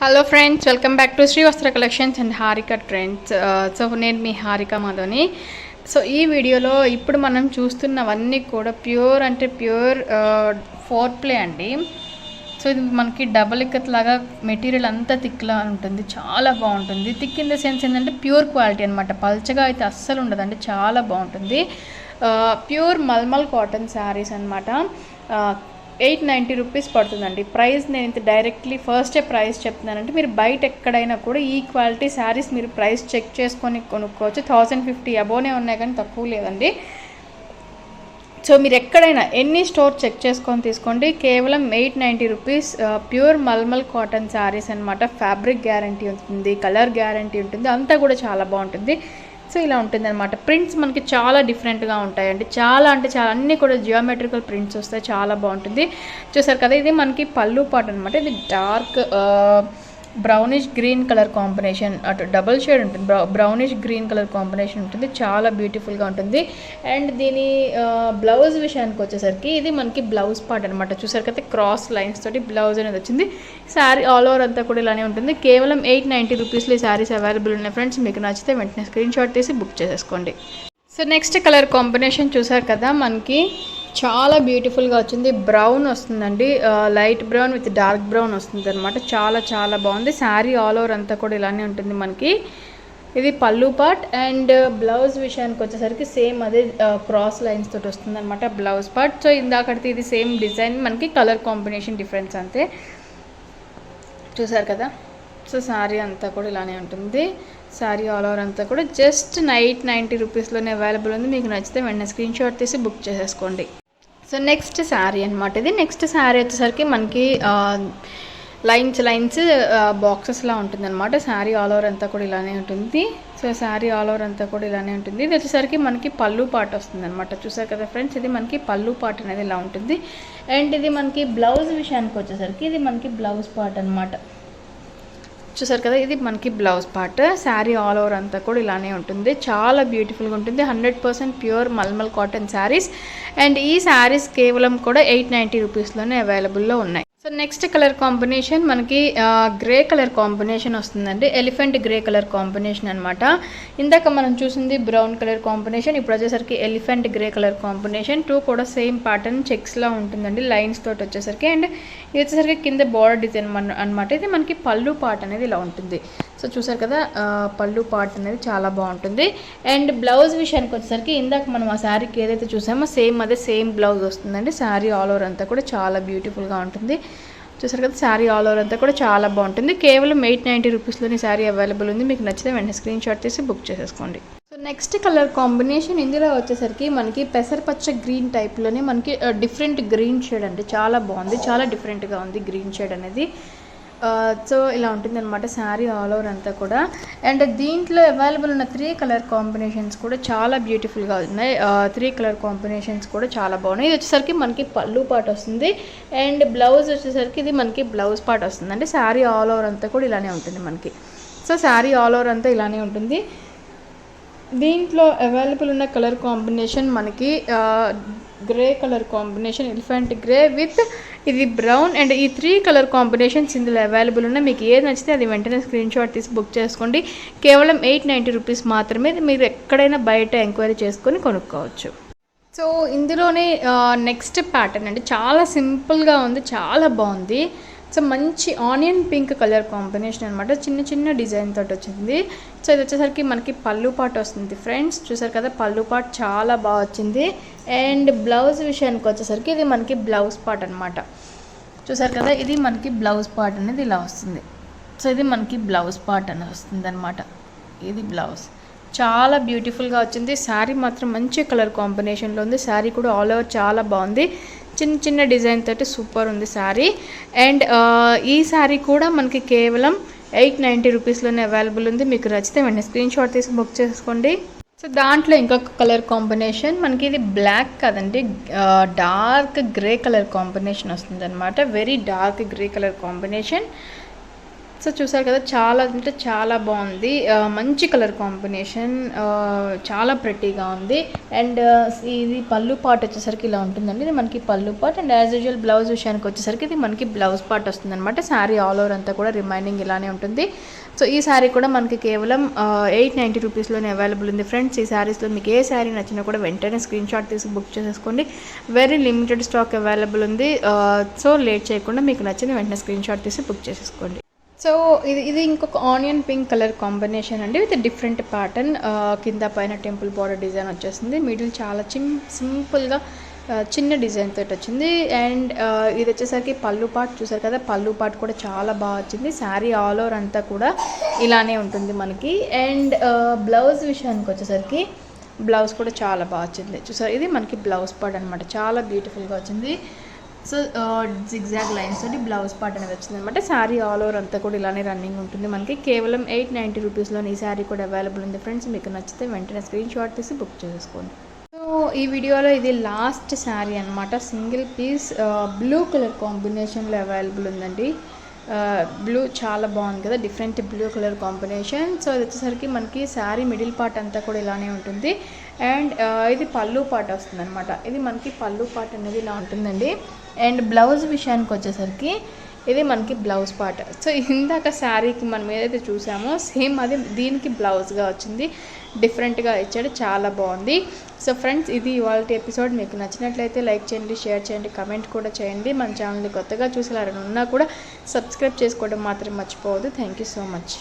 Hello friends, welcome back to Shri Vastra collections and Harika trends. So నేను మీ Harika మాధవని. So ఈ వీడియోలో ఇప్పుడు మనం చూస్తున్నవన్నీ కూడా ప్యూర్ అంటే ప్యూర్ ఫోర్ ప్లే అండి. సో ఇది మనకి డబల్ ఇక్కత్ లాగా మెటీరియల్ అంతా థిక్లా ఉంటుంది, చాలా బాగుంటుంది. థిక్ ఇన్ ద సెన్స్ ఏంటంటే ప్యూర్ క్వాలిటీ అనమాట, పల్చగా అయితే అస్సలు ఉండదండి, చాలా బాగుంటుంది. ప్యూర్ మల్మల్ కాటన్ శారీస్ అనమాట. 890 రూపీస్ పడుతుందండి ప్రైస్. నేను ఇంత డైరెక్ట్లీ ఫస్టే ప్రైస్ చెప్తున్నానంటే మీరు బయట ఎక్కడైనా కూడా ఈ క్వాలిటీ శారీస్ మీరు ప్రైస్ చెక్ చేసుకొని కొనుక్కోవచ్చు. 1050 అబోనే ఉన్నాయి కానీ తక్కువ లేదండి. సో మీరు ఎక్కడైనా ఎన్ని స్టోర్ చెక్ చేసుకొని తీసుకోండి. కేవలం 890 rupees pure mulmul cotton saris అనమాట. ఫ్యాబ్రిక్ గ్యారంటీ ఉంటుంది, కలర్ గ్యారంటీ ఉంటుంది, అంతా కూడా చాలా బాగుంటుంది. సో ఇలా ఉంటుంది అనమాట. ప్రింట్స్ మనకి చాలా డిఫరెంట్గా ఉంటాయండి, చాలా అంటే చాలా, అన్నీ కూడా జియోమెట్రికల్ ప్రింట్స్ వస్తాయి, చాలా బాగుంటుంది. చూసారు కదా, ఇది మనకి పళ్ళు పాట అనమాట. ఇది dark brownish green colour combination, అటు డబుల్ షేడ్ ఉంటుంది, బ్రౌనిష్ గ్రీన్ కలర్ కాంబినేషన్ ఉంటుంది, చాలా బ్యూటిఫుల్గా ఉంటుంది. అండ్ దీని బ్లౌజ్ విషయానికి వచ్చేసరికి ఇది మనకి బ్లౌజ్ పార్ట్ అనమాట. చూసారు కదా, క్రాస్ లైన్స్ తోటి బ్లౌజ్ అనేది వచ్చింది. శారీ ఆల్ ఓవర్ అంతా కూడా ఇలానే ఉంటుంది. కేవలం 890 రూపీస్లో ఈ శారీస్ అవైలబుల్ ఉన్నాయి ఫ్రెండ్స్. మీకు నచ్చితే వెంటనే స్క్రీన్ షాట్ తీసి బుక్ చేసేసుకోండి. సో నెక్స్ట్ కలర్ కాంబినేషన్ చూసారు కదా, మనకి చాలా బ్యూటిఫుల్గా వచ్చింది. బ్రౌన్ వస్తుందండి, light brown with dark brown వస్తుంది అనమాట. చాలా చాలా బాగుంది. శారీ ఆల్ ఓవర్ అంతా కూడా ఇలానే ఉంటుంది మనకి. ఇది పళ్ళు పార్ట్. అండ్ బ్లౌజ్ విషయానికి వచ్చేసరికి సేమ్ అదే క్రాస్ లైన్స్ తోటి వస్తుంది అనమాట బ్లౌజ్ పార్ట్. సో ఇందాకడితే ఇది సేమ్ డిజైన్, మనకి కలర్ కాంబినేషన్ డిఫరెన్స్ అంతే. చూసారు కదా, సో శారీ అంతా కూడా ఇలానే ఉంటుంది. శారీ ఆల్ ఓవర్ అంతా కూడా జస్ట్ 890 రూపీస్లోనే అవైలబుల్ ఉంది. మీకు నచ్చితే వెంటనే స్క్రీన్ షాట్ తీసి బుక్ చేసేసుకోండి. సో నెక్స్ట్ శారీ అనమాట ఇది. నెక్స్ట్ శారీ వచ్చేసరికి మనకి లైన్స్ బాక్సెస్లా ఉంటుంది అనమాట. శారీ ఆల్ ఓవర్ అంతా కూడా ఇలానే ఉంటుంది. సో శారీ ఆల్ ఓవర్ అంతా కూడా ఇలానే ఉంటుంది. ఇది వచ్చేసరికి మనకి పళ్ళు పాట వస్తుంది అనమాట. చూసారు కదా ఫ్రెండ్స్, ఇది మనకి పళ్ళు పాట అనేది ఇలా ఉంటుంది. అండ్ ఇది మనకి బ్లౌజ్ విషయానికి వచ్చేసరికి ఇది మనకి బ్లౌజ్ పార్ట్ అనమాట. చూసారు కదా, ఇది మనకి blouse part. Sari all over అంతా కూడా ఇలానే ఉంటుంది, చాలా బ్యూటిఫుల్గా ఉంటుంది. 100% pure mulmul cotton saris. And ఈ శారీస్ కేవలం కూడా 890 రూపీస్లోనే అవైలబుల్లో ఉన్నాయి. సో నెక్స్ట్ కలర్ కాంబినేషన్ మనకి గ్రే కలర్ కాంబినేషన్ వస్తుందండి. ఎలిఫెంట్ గ్రే కలర్ కాంబినేషన్ అనమాట. ఇందాక మనం చూసింది బ్రౌన్ కలర్ కాంబినేషన్, ఇప్పుడు వచ్చేసరికి elephant grey colour combination. Two కూడా సేమ్ ప్యాటర్న్ చెక్స్లా ఉంటుందండి, లైన్స్ తోటి వచ్చేసరికి. అండ్ ఇది వచ్చేసరికి కింద బార్డర్ డిజైన్ అనమాట. ఇది మనకి పళ్ళు పార్ట్ అనేది ఇలా ఉంటుంది. సో చూసారు కదా, పళ్ళు పార్ట్ అనేది చాలా బాగుంటుంది. అండ్ బ్లౌజ్ విషయానికి వచ్చేసరికి ఇందాక మనం ఆ శారీకి ఏదైతే చూసామో సేమ్ అదే సేమ్ బ్లౌజ్ వస్తుందండి. శారీ ఆల్ ఓవర్ అంతా కూడా చాలా బ్యూటిఫుల్గా ఉంటుంది. చూసారు కదా, శారీ ఆల్ ఓవర్ అంతా కూడా చాలా బాగుంటుంది. కేవలం 890 రూపీస్లోని శారీ అవైలబుల్ ఉంది. మీకు నచ్చితే వెంటనే స్క్రీన్ షాట్ తీసి బుక్ చేసేసుకోండి. సో నెక్స్ట్ కలర్ కాంబినేషన్ ఇందులో వచ్చేసరికి మనకి పెసరపచ్చ గ్రీన్ టైప్లోనే మనకి డిఫరెంట్ గ్రీన్ షేడ్ అండి, చాలా బాగుంది, చాలా డిఫరెంట్గా ఉంది గ్రీన్ షేడ్ అనేది. సో ఇలా ఉంటుంది అనమాట శారీ ఆల్ ఓవర్ అంతా కూడా. అండ్ దీంట్లో అవైలబుల్ ఉన్న 3 కలర్ కాంబినేషన్స్ కూడా చాలా బ్యూటిఫుల్గా ఉన్నాయి. 3 కలర్ కాంబినేషన్స్ కూడా చాలా బాగున్నాయి. ఇది వచ్చేసరికి మనకి పళ్ళు పార్ట్ వస్తుంది. అండ్ బ్లౌజ్ వచ్చేసరికి ఇది మనకి బ్లౌజ్ పార్ట్ వస్తుంది. అంటే శారీ ఆల్ ఓవర్ అంతా కూడా ఇలానే ఉంటుంది మనకి. సో శారీ ఆల్ ఓవర్ అంతా ఇలానే ఉంటుంది. దీంట్లో అవైలబుల్ ఉన్న కలర్ కాంబినేషన్ మనకి grey colour combination, elephant grey with ఇది బ్రౌన్. అండ్ ఈ 3 కలర్ కాంబినేషన్స్ ఇందులో అవైలబుల్ ఉన్నాయి. మీకు ఏది నచ్చితే అది వెంటనే స్క్రీన్ షాట్ తీసి బుక్ చేసుకోండి. కేవలం 890 రూపీస్ మాత్రమే. మీరు ఎక్కడైనా బయట ఎంక్వైరీ చేసుకొని కొనుక్కోవచ్చు. సో ఇందులోనే నెక్స్ట్ ప్యాటర్న్ అండి, చాలా సింపుల్గా ఉంది, చాలా బాగుంది. సో మంచి ఆనియన్ పింక్ కలర్ కాంబినేషన్ అనమాట, చిన్న చిన్న డిజైన్ తోటి వచ్చింది. సో ఇది వచ్చేసరికి మనకి పళ్ళు పార్ట్ వస్తుంది ఫ్రెండ్స్. చూసారు కదా, పళ్ళు పార్ట్ చాలా బాగా వచ్చింది. అండ్ బ్లౌజ్ విషయానికి వచ్చేసరికి ఇది మనకి బ్లౌజ్ పార్ట్ అనమాట. చూసారు కదా, ఇది మనకి బ్లౌజ్ పార్ట్ అనేది ఇలా వస్తుంది. సో ఇది మనకి బ్లౌజ్ పార్ట్ అనేది వస్తుంది అనమాట. ఇది బ్లౌజ్ చాలా బ్యూటిఫుల్గా వచ్చింది. శారీ మాత్రం మంచి కలర్ కాంబినేషన్లో ఉంది. శారీ కూడా ఆల్ ఓవర్ చాలా బాగుంది, చిన్న చిన్న డిజైన్ తోటి సూపర్ ఉంది శారీ. అండ్ ఈ శారీ కూడా మనకి కేవలం 890 రూపీస్లోనే అవైలబుల్ ఉంది. మీకు నచ్చితే వెంటనే స్క్రీన్ షాట్ తీసి బుక్ చేసుకోండి. సో దాంట్లో ఇంకొక కలర్ కాంబినేషన్ మనకి ఇది బ్లాక్ కదండి, డార్క్ గ్రే కలర్ కాంబినేషన్ వస్తుంది అనమాట. Very dark grey colour combination. So చూసారు కదా, చాలా అంటే చాలా బాగుంది. మంచి కలర్ కాంబినేషన్, చాలా ప్రెట్టీగా ఉంది. అండ్ ఇది పళ్ళు పార్ట్ వచ్చేసరికి ఇలా ఉంటుందండి. ఇది మనకి పళ్ళు part. And as usual blouse విషయానికి వచ్చేసరికి ఇది మనకి బ్లౌజ్ పార్ట్ వస్తుంది అనమాట. శారీ ఆల్ ఓవర్ అంతా కూడా రిమైనింగ్ ఇలానే ఉంటుంది. సో ఈ శారీ కూడా మనకి కేవలం 890 రూపీస్లోనే అవైలబుల్ ఉంది ఫ్రెండ్స్. ఈ శారీస్లో మీకు ఏ శారీ నచ్చినా కూడా వెంటనే స్క్రీన్ షాట్ తీసి బుక్ చేసేసుకోండి. వెరీ లిమిటెడ్ స్టాక్ అవైలబుల్ ఉంది. సో లేట్ చేయకుండా మీకు నచ్చింది వెంటనే స్క్రీన్ షాట్ తీసి బుక్ చేసేసుకోండి. సో ఇది ఇంకొక ఆనియన్ పింక్ కలర్ కాంబినేషన్ అండి, విత్ డిఫరెంట్ ప్యాటర్న్. కింద పైన టెంపుల్ బార్డర్ డిజైన్ వచ్చేసింది. మిడిల్ చాలా సింపుల్గా చిన్న డిజైన్ తోటి వచ్చింది. అండ్ ఇది వచ్చేసరికి పళ్ళు పార్ట్ చూసారు కదా, పళ్ళు పార్ట్ కూడా చాలా బాగా వచ్చింది. శారీ ఆల్ ఓవర్ అంతా కూడా ఇలానే ఉంటుంది మనకి. అండ్ బ్లౌజ్ విషయానికి వచ్చేసరికి బ్లౌజ్ కూడా చాలా బాగా వచ్చింది. చూసారు, ఇది మనకి బ్లౌజ్ పార్ట్ అనమాట. చాలా బ్యూటిఫుల్గా వచ్చింది. సో జిగ్జాగ్ లైన్స్ తోటి బ్లౌజ్ పార్ట్ అనేది వచ్చింది అనమాట. శారీ ఆల్ ఓవర్ అంతా కూడా ఇలానే రన్నింగ్ ఉంటుంది మనకి. కేవలం 890 రూపీస్లో ఈ శారీ కూడా అవైలబుల్ ఉంది ఫ్రెండ్స్. మీకు నచ్చితే వెంటనే స్క్రీన్ షాట్ తీసి బుక్ చేసుకోండి. సో ఈ వీడియోలో ఇది లాస్ట్ శారీ అనమాట. సింగిల్ పీస్ బ్లూ కలర్ కాంబినేషన్లో అవైలబుల్ ఉందండి. బ్లూ చాలా బాగుంది కదా, different blue colour combination. So ఇది వచ్చేసరికి మనకి శారీ మిడిల్ పార్ట్ అంతా కూడా ఇలానే ఉంటుంది. అండ్ ఇది పళ్ళు పార్ట్ వస్తుంది అనమాట. ఇది మనకి పళ్ళు పార్ట్ అనేది ఇలా ఉంటుందండి. అండ్ బ్లౌజ్ విషయానికి వచ్చేసరికి ఇది మనకి బ్లౌజ్ పార్ట్. సో ఇందాక శారీకి మనం ఏదైతే చూసామో సేమ్ అది దీనికి బ్లౌజ్గా వచ్చింది. డిఫరెంట్గా ఇచ్చాడు, చాలా బాగుంది. సో ఫ్రెండ్స్, ఇది ఇవాళ ఎపిసోడ్. మీకు నచ్చినట్లయితే లైక్ చేయండి, షేర్ చేయండి, కమెంట్ కూడా చేయండి. మన ఛానల్ని కొత్తగా చూసేలారని ఉన్నా కూడా సబ్స్క్రైబ్ చేసుకోవడం మాత్రం మర్చిపోవద్దు. Thank you so much.